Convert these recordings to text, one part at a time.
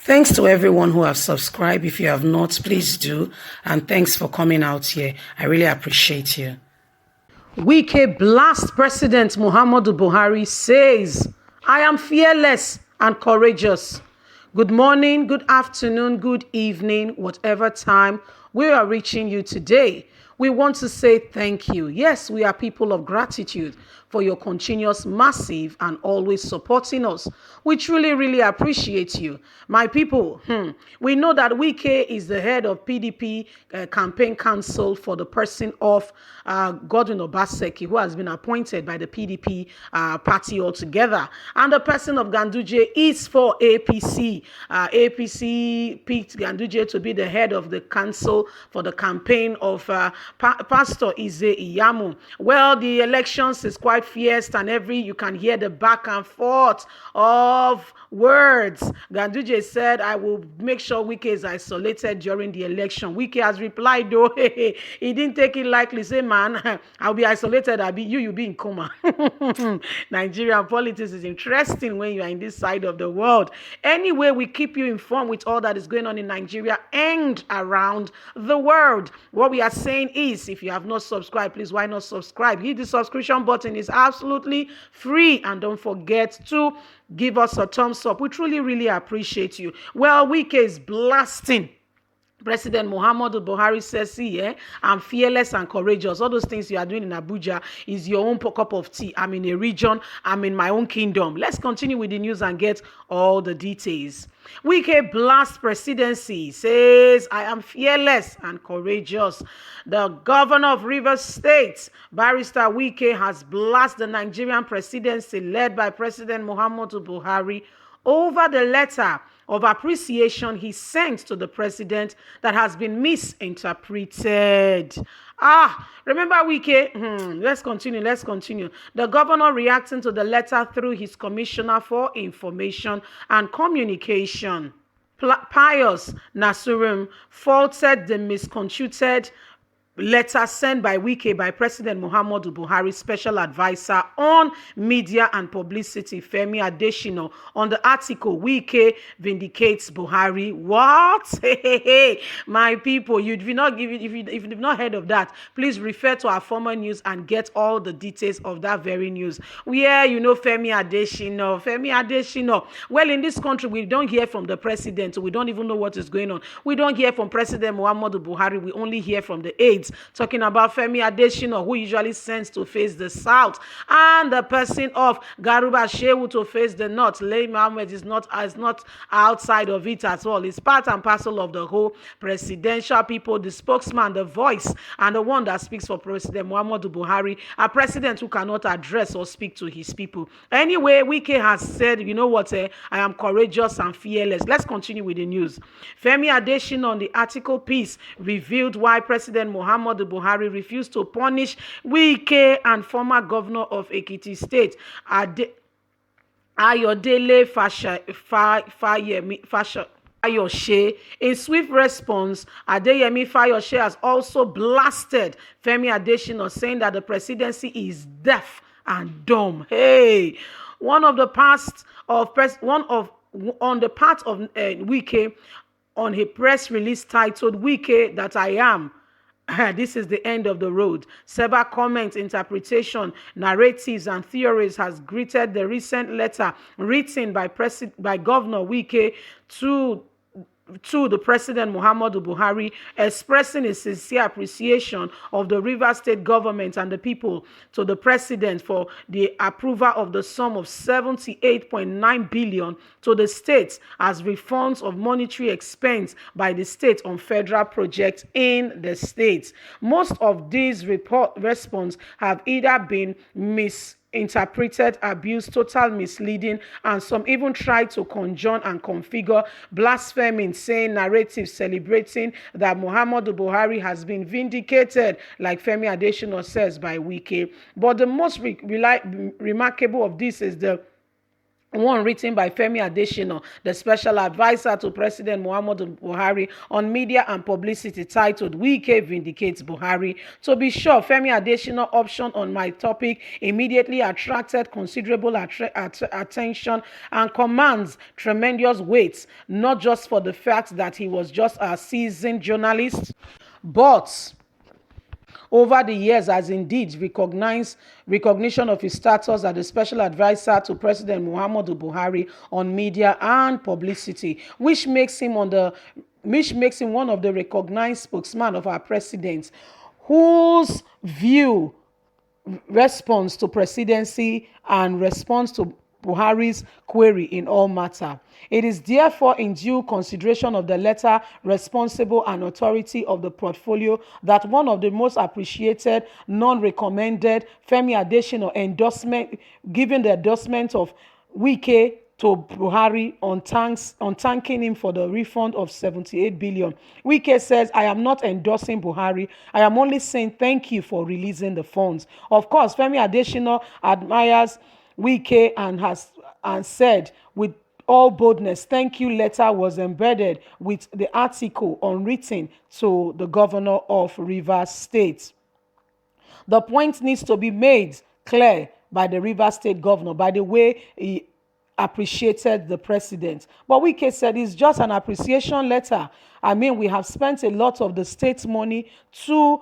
Thanks to everyone who have subscribed. If you have not, please do. And thanks for coming out here. I really appreciate you. Wike blast President Muhammadu Buhari says, I am fearless and courageous. Good morning, good afternoon, good evening, whatever time we are reaching you today. We want to say thank you. Yes, we are people of gratitude for your continuous, massive, and always supporting us. We truly, really appreciate you. My people, we know that Wike is the head of PDP campaign council for the person of Godwin Obaseki, who has been appointed by the PDP party altogether. And the person of Ganduje is for APC. APC picked Ganduje to be the head of the council for the campaign of Pastor Ize Iyamu. Well, the elections is quite fierce, and you can hear the back and forth of words. Ganduje said, I will make sure Wike is isolated during the election. Wike has replied, though, he didn't take it lightly. Say, man, I'll be isolated. You'll be in coma. Nigerian politics is interesting when you are in this side of the world. Anyway, we keep you informed with all that is going on in Nigeria and around the world. What we are saying is, if you have not subscribed, please, why not subscribe? Hit the subscription button. It's absolutely free. And don't forget to give us a thumbs up. We truly, really appreciate you. Well, Wike is blasting President Muhammadu Buhari says, see, I'm fearless and courageous. All those things you are doing in Abuja is your own cup of tea. I'm in a region. I'm in my own kingdom. Let's continue with the news and get all the details. Wike blast Presidency, says, I am fearless and courageous. The governor of Rivers State, Barrister Wike, has blasted the Nigerian Presidency led by President Muhammadu Buhari over the letter of appreciation he sent to the president that has been misinterpreted. Remember Wike? Let's continue. The governor, reacting to the letter through his commissioner for information and communication, Pius Nasurum, faulted the misconstrued letter sent by Wike by President Muhammadu Buhari, special advisor on media and publicity, Femi Adesina, on the article Wike vindicates Buhari. What? Hey, my people, if you've not heard of that, please refer to our former news and get all the details of that very news. Where Femi Adesina. Well, in this country, we don't hear from the president. We don't even know what is going on. We don't hear from President Muhammadu Buhari. We only hear from the aides. Talking about Femi Adesina, who usually sends to face the south, and the person of Garuba Shehu to face the north. Lai Mohammed is not outside of it at all. It's part and parcel of the whole presidential people, the spokesman, the voice, and the one that speaks for President Muhammadu Buhari, a president who cannot address or speak to his people. Anyway, Wike has said, you know what, I am courageous and fearless. Let's continue with the news. Femi Adesina on the article piece revealed why President Muhammadu Buhari refused to punish Wike and former governor of Ekiti State, Ayodele Fayoshe. In swift response, Adeyemi Fayoshe has also blasted Femi Adesina, saying that the presidency is deaf and dumb. Hey, on the part of Wike, on a press release titled "Wike that I am." This is the end of the road. Several comments, interpretation, narratives, and theories has greeted the recent letter written by Governor Wike to the President Muhammadu Buhari, expressing a sincere appreciation of the Rivers State government and the people to the President for the approval of the sum of 78.9 billion to the states as refunds of monetary expense by the state on federal projects in the states. Most of these responses have either been misinterpreted, abused, total misleading, and some even try to conjure and configure blaspheming, saying narratives celebrating that Muhammadu Buhari has been vindicated, like Femi Adesina says, by Wike. But the most remarkable of this is the One written by Femi Adesina, the special advisor to President Muhammadu Buhari on media and publicity, titled Wike Vindicates Buhari. To be sure, Femi Adesina option on my topic immediately attracted considerable attention and commands tremendous weight, not just for the fact that he was just a seasoned journalist, but over the years has indeed recognition of his status as the special advisor to President Muhammadu Buhari on media and publicity, which makes him one of the recognized spokesman of our president, whose view, response to presidency and response to Buhari's query in all matter. It is therefore in due consideration of the letter, responsible and authority of the portfolio that one of the most appreciated, non-recommended Femi Adesina endorsement, given the endorsement of Wike to Buhari on thanking him for the refund of 78 billion. Wike says, I am not endorsing Buhari. I am only saying thank you for releasing the funds. Of course, Femi Adesina admires Wike and said with all boldness, thank you letter was embedded with the article unwritten to the governor of Rivers State. The point needs to be made clear by the Rivers State governor by the way he appreciated the president. But Wike said it's just an appreciation letter. I mean, we have spent a lot of the state's money to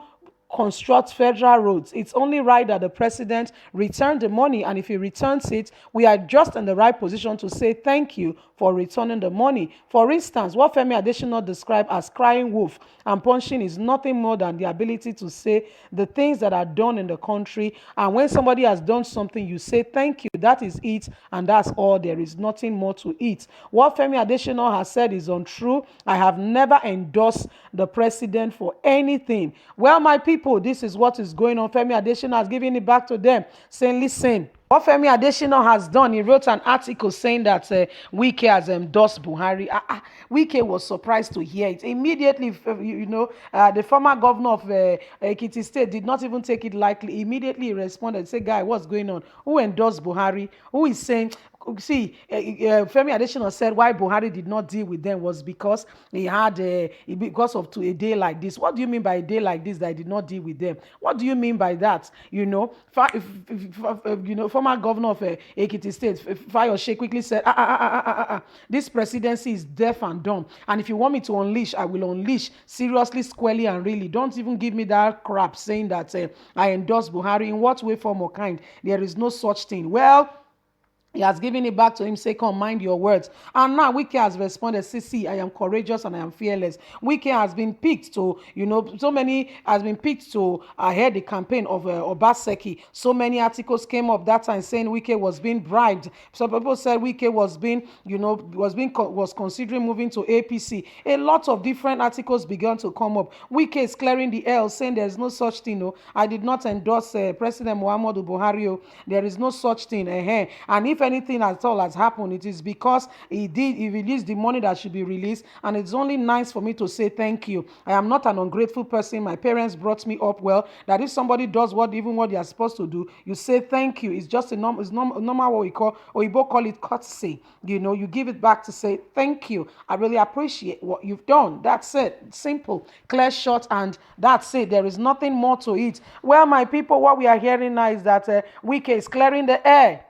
construct federal roads. It's only right that the president return the money, and if he returns it, we are just in the right position to say thank you for returning the money. For instance, what Femi Adesina described as crying wolf and punching is nothing more than the ability to say the things that are done in the country, and when somebody has done something, you say thank you. That is it, and that's all. There is nothing more to it. What Femi Adesina has said is untrue. I have never endorsed the president for anything. Well, my people, this is what is going on. Femi Adesina has given it back to them, saying, listen, what Femi Adesina has done, he wrote an article saying that Wike has endorsed Buhari. Wike was surprised to hear it. Immediately, the former governor of Ekiti State did not even take it lightly. Immediately he responded and said, guy, what's going on? Who endorsed Buhari? Who is saying... See, Femi Adesina said why Buhari did not deal with them was because he had because of a day like this. What do you mean by a day like this that I did not deal with them? What do you mean by that? Former governor of Ekiti State, Fayose, quickly said, this presidency is deaf and dumb. And if you want me to unleash, I will unleash seriously, squarely, and really. Don't even give me that crap saying that I endorse Buhari. In what way, form, or kind? There is no such thing. Well, he has given it back to him, say, come, mind your words. And now Wike has responded, see, I am courageous and I am fearless. Wike has been picked to, has been picked to head the campaign of Obaseki. So many articles came up that time saying Wike was being bribed. Some people said Wike was considering moving to APC. A lot of different articles began to come up. Wike is clearing the air, saying there is no such thing. No, I did not endorse President Muhammadu Buhari. There is no such thing. And if anything at all has happened, it is because he released the money that should be released, and it's only nice for me to say thank you. I am not an ungrateful person. My parents brought me up well, that if somebody does what they are supposed to do, you say thank you. It's just normal what we call it courtesy. You give it back to say thank you. I really appreciate what you've done. That's it. Simple, clear, short, and that's it. There is nothing more to it. Well, my people, what we are hearing now is that Wike is clearing the air.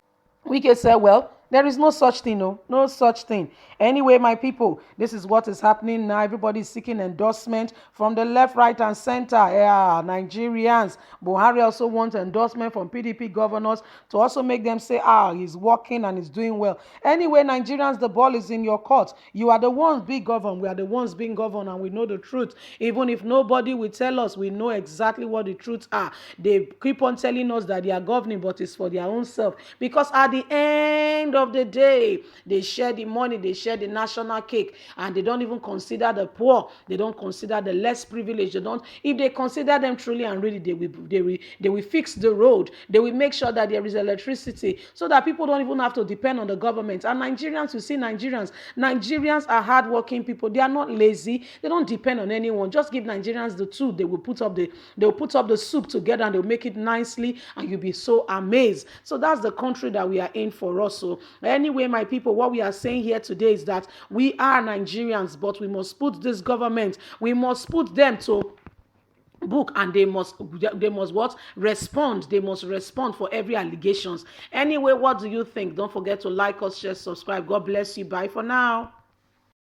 Wike said, well, there is no such thing, no such thing. Anyway, my people, this is what is happening now. Everybody is seeking endorsement from the left, right, and center. Yeah, Nigerians. Buhari also wants endorsement from PDP governors to also make them say, he's working and he's doing well. Anyway, Nigerians, the ball is in your court. You are the ones being governed. We are the ones being governed, and we know the truth. Even if nobody will tell us, we know exactly what the truths are. They keep on telling us that they are governing, but it's for their own self. Because at the end of the day, they share the money, they share the national cake, and they don't even consider the poor. They don't consider the less privileged. If they consider them truly and really, they will fix the road. They will make sure that there is electricity so that people don't even have to depend on the government. And Nigerians, you see, Nigerians are hardworking people. They are not lazy. They don't depend on anyone. Just give Nigerians the tool. They will put up the soup together, and they'll make it nicely, and you'll be so amazed. So that's the country that we are in for us. So Anyway, my people, what we are saying here today is that we are Nigerians, but we must put this government, we must put them to book, and they must what, respond. They must respond for every allegations. Anyway, what do you think? Don't forget to like us, share, subscribe. God bless you. Bye for now.